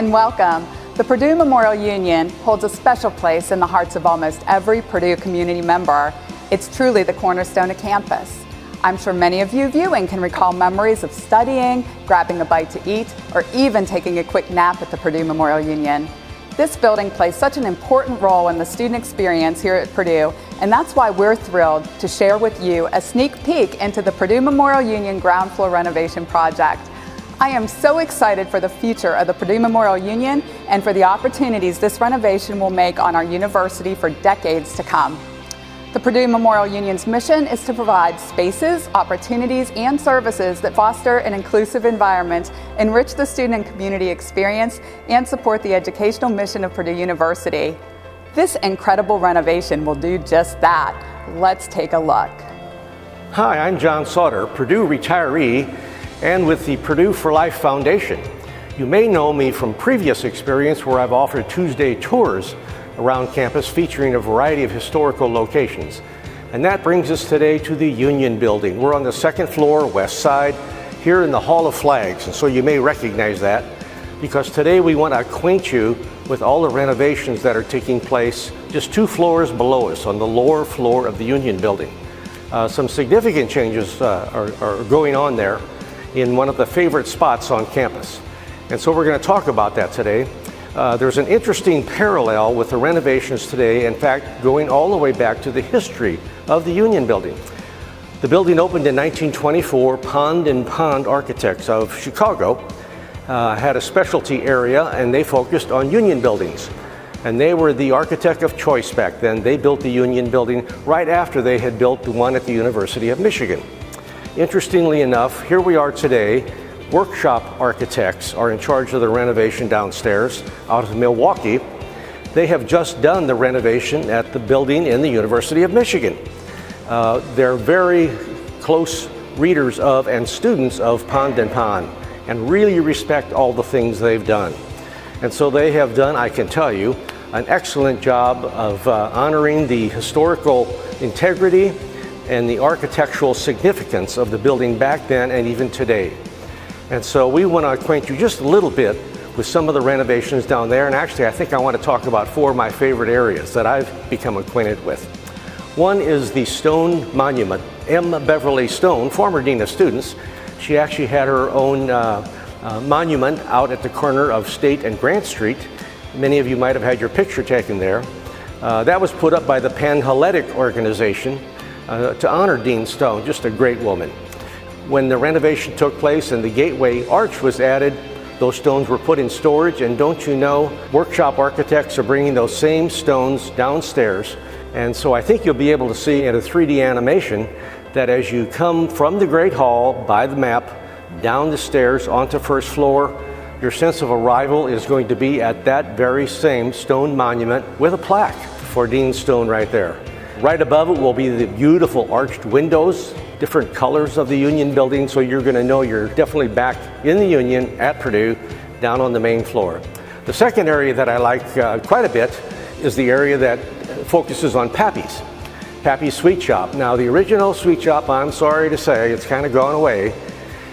and welcome. The Purdue Memorial Union holds a special place in the hearts of almost every Purdue community member. It's truly the cornerstone of campus. I'm sure many of you viewing can recall memories of studying, grabbing a bite to eat, or even taking a quick nap at the Purdue Memorial Union. This building plays such an important role in the student experience here at Purdue, and that's why we're thrilled to share with you a sneak peek into the Purdue Memorial Union ground floor renovation project. I am so excited for the future of the Purdue Memorial Union and for the opportunities this renovation will make on our university for decades to come. The Purdue Memorial Union's mission is to provide spaces, opportunities, and services that foster an inclusive environment, enrich the student and community experience, and support the educational mission of Purdue University. This incredible renovation will do just that. Let's take a look. Hi, I'm John Sauter, Purdue retiree, and with the Purdue for Life Foundation. You may know me from previous experience where I've offered Tuesday tours around campus featuring a variety of historical locations. And that brings us today to the Union Building. We're on the second floor, west side, here in the Hall of Flags. And so you may recognize that because today we want to acquaint you with all the renovations that are taking place just 2 floors below us on the lower floor of the Union Building. Some significant changes are going on there in one of the favorite spots on campus. And so we're going to talk about that today. There's an interesting parallel with the renovations today, in fact, going all the way back to the history of the Union Building. The building opened in 1924. Pond and Pond Architects of Chicago had a specialty area, and they focused on Union buildings. And they were the architect of choice back then. They built the Union Building right after they had built the one at the University of Michigan. Interestingly enough, here we are today. Workshop architects are in charge of the renovation downstairs out of Milwaukee. They have just done the renovation at the building in the University of Michigan. They're very close readers of and students of Pond and Pond and really respect all the things they've done. And so they have done, I can tell you, an excellent job of honoring the historical integrity and the architectural significance of the building back then and even today. And so we want to acquaint you just a little bit with some of the renovations down there. And actually, I think I want to talk about 4 of my favorite areas that I've become acquainted with. One is the Stone Monument. M. Beverly Stone, former Dean of Students, she actually had her own monument out at the corner of State and Grant Street. Many of you might have had your picture taken there. That was put up by the Panhellenic organization to honor Dean Stone, just a great woman. When the renovation took place and the gateway arch was added, those stones were put in storage, and don't you know, workshop architects are bringing those same stones downstairs. And so I think you'll be able to see in a 3D animation that as you come from the Great Hall by the map, down the stairs onto first floor, your sense of arrival is going to be at that very same stone monument with a plaque for Dean Stone right there. Right above it will be the beautiful arched windows, different colors of the Union Building, so you're going to know you're definitely back in the Union at Purdue, down on the main floor. The second area that I like quite a bit is the area that focuses on Pappy's. Pappy's Sweet Shop. Now the original sweet shop, I'm sorry to say, it's kind of gone away,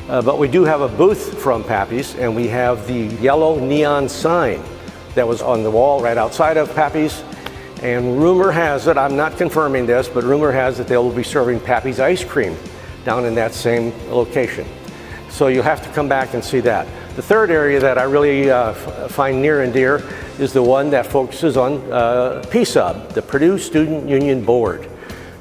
but we do have a booth from Pappy's, and we have the yellow neon sign that was on the wall right outside of Pappy's. And rumor has it, I'm not confirming this, but rumor has it they will be serving Pappy's ice cream down in that same location. So you'll have to come back and see that. The third area that I really find near and dear is the one that focuses on PSUB, the Purdue Student Union Board.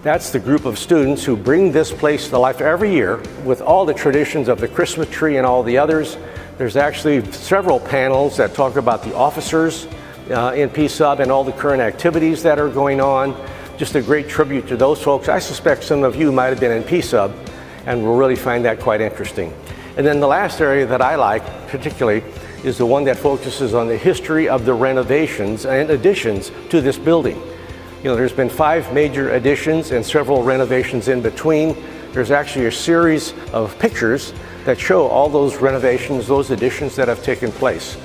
That's the group of students who bring this place to life every year with all the traditions of the Christmas tree and all the others. There's actually several panels that talk about the officers in PSUB and all the current activities that are going on. Just a great tribute to those folks. I suspect some of you might have been in PSUB and will really find that quite interesting. And then the last area that I like particularly is the one that focuses on the history of the renovations and additions to this building. You know, there's been 5 major additions and several renovations in between. There's actually a series of pictures that show all those renovations, those additions that have taken place.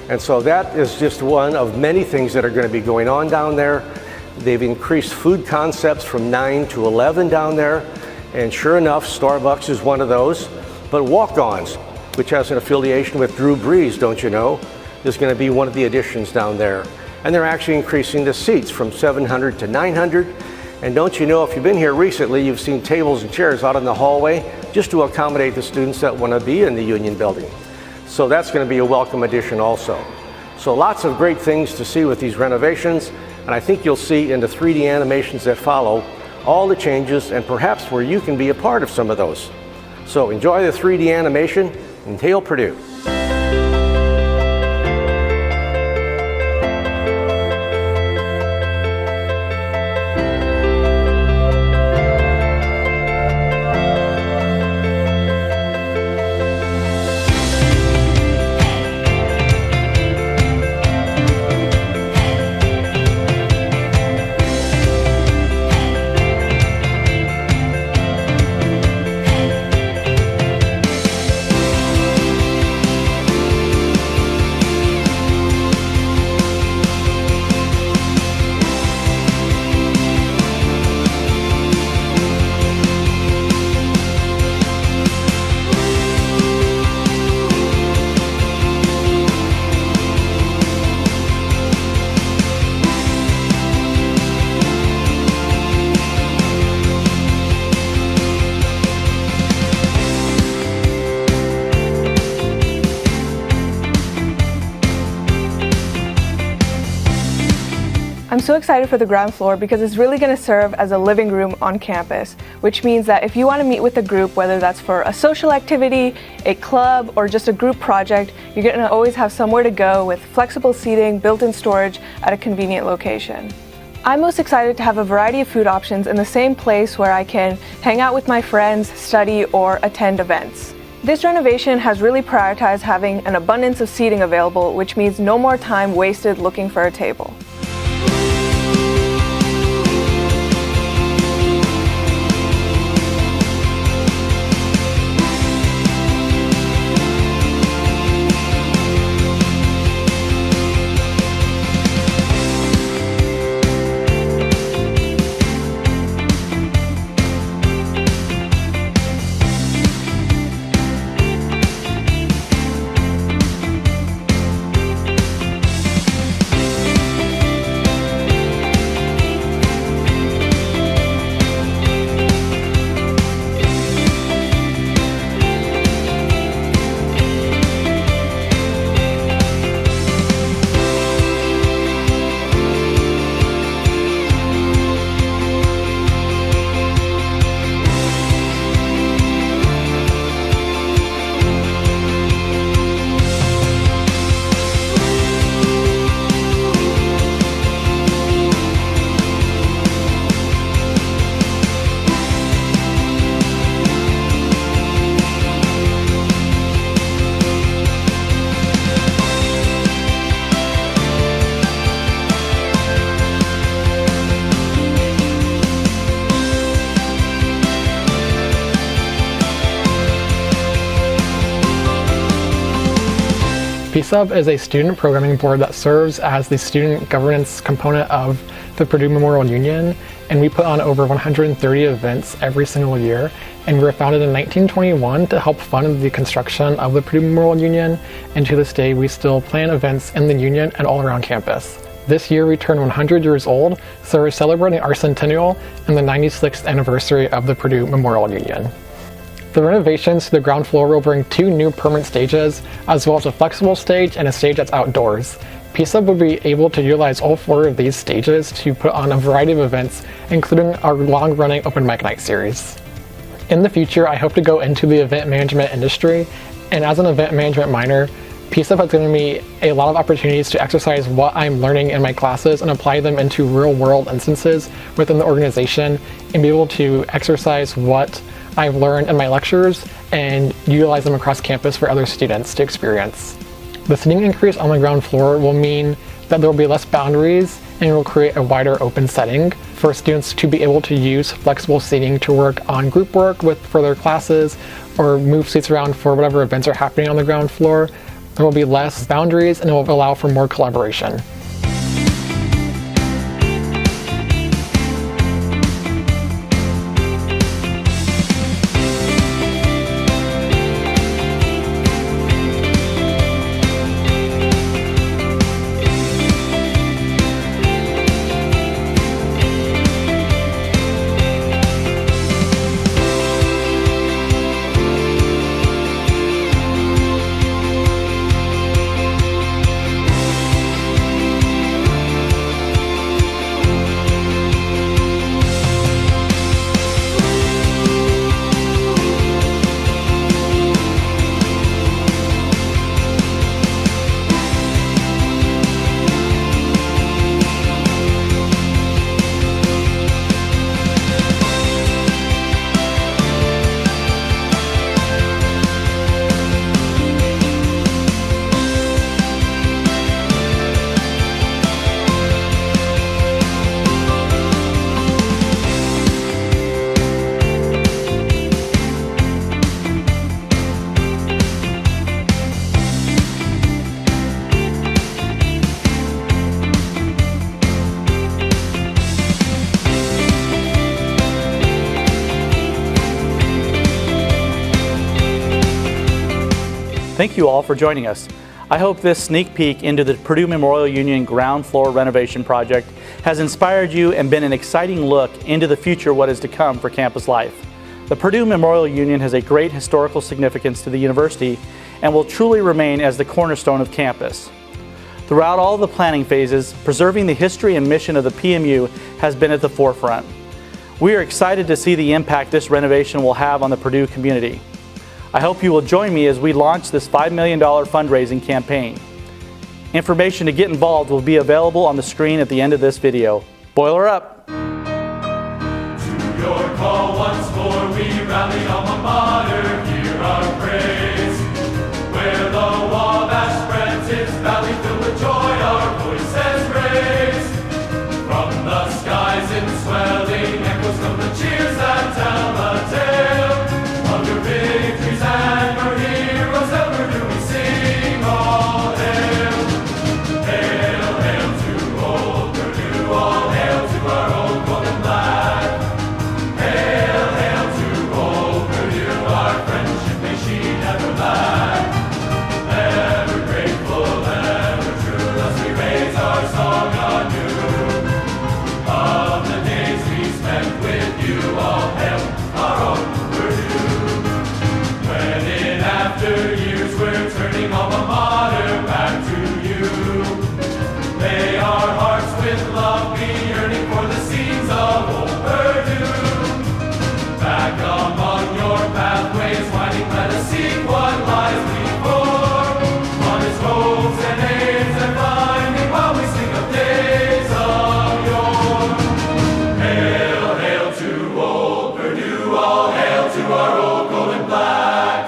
And so that is just one of many things that are going to be going on down there. They've increased food concepts from 9 to 11 down there. And sure enough, Starbucks is one of those. But Walk-Ons, which has an affiliation with Drew Brees, don't you know, is going to be one of the additions down there. And they're actually increasing the seats from 700 to 900. And don't you know, if you've been here recently, you've seen tables and chairs out in the hallway just to accommodate the students that want to be in the Union building. So that's going to be a welcome addition also. So lots of great things to see with these renovations, and I think you'll see in the 3D animations that follow all the changes and perhaps where you can be a part of some of those. So enjoy the 3D animation and hail Purdue. I'm so excited for the ground floor because it's really going to serve as a living room on campus, which means that if you want to meet with a group, whether that's for a social activity, a club, or just a group project, you're going to always have somewhere to go with flexible seating, built-in storage at a convenient location. I'm most excited to have a variety of food options in the same place where I can hang out with my friends, study, or attend events. This renovation has really prioritized having an abundance of seating available, which means no more time wasted looking for a table. PSUB is a student programming board that serves as the student governance component of the Purdue Memorial Union, and we put on over 130 events every single year. And we were founded in 1921 to help fund the construction of the Purdue Memorial Union, and to this day we still plan events in the Union and all around campus. This year we turned 100 years old, so we're celebrating our centennial and the 96th anniversary of the Purdue Memorial Union. The renovations to the ground floor will bring 2 new permanent stages, as well as a flexible stage and a stage that's outdoors. PSUB will be able to utilize all 4 of these stages to put on a variety of events, including our long-running Open Mic Night series. In the future, I hope to go into the event management industry, and as an event management minor, PSUB has given me a lot of opportunities to exercise what I'm learning in my classes and apply them into real-world instances within the organization, and be able to exercise what I've learned in my lectures and utilize them across campus for other students to experience. The seating increase on the ground floor will mean that there will be less boundaries, and it will create a wider open setting for students to be able to use flexible seating to work on group work with further classes or move seats around for whatever events are happening on the ground floor. There will be less boundaries, and it will allow for more collaboration. Thank you all for joining us. I hope this sneak peek into the Purdue Memorial Union ground floor renovation project has inspired you and been an exciting look into the future, what is to come for campus life. The Purdue Memorial Union has a great historical significance to the university and will truly remain as the cornerstone of campus. Throughout all the planning phases, preserving the history and mission of the PMU has been at the forefront. We are excited to see the impact this renovation will have on the Purdue community. I hope you will join me as we launch this $5 million fundraising campaign. Information to get involved will be available on the screen at the end of this video. Boiler up! To your call once more we rally alma mater, hear our praise. Where the Wabash spreads its valley filled with joy, our voices raise. From the skies in swelling echoes come the cheers that tell a tale of your victories and your heroes. Ever do we sing all hail. Hail, hail to old Purdue, all hail to our old golden flag. Hail, hail to old Purdue, our friendship may she never lag. Ever grateful, ever true, thus we raise our song anew. Of the days we spent with you, all hail our own Purdue. When in after years we're turning alma mater back to you, may our hearts with love be yearning for the scenes of old Purdue. Back among your pathways winding, let us seek what lies before. Honest hopes and aims and finding while we sing of days of yore. Hail, hail to old Purdue, all hail to our old golden black.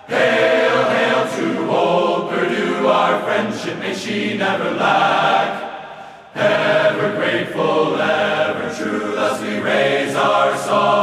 Hail, hail to old Purdue, our friendship may she never lack. Ever grateful, ever true, thus we raise our song.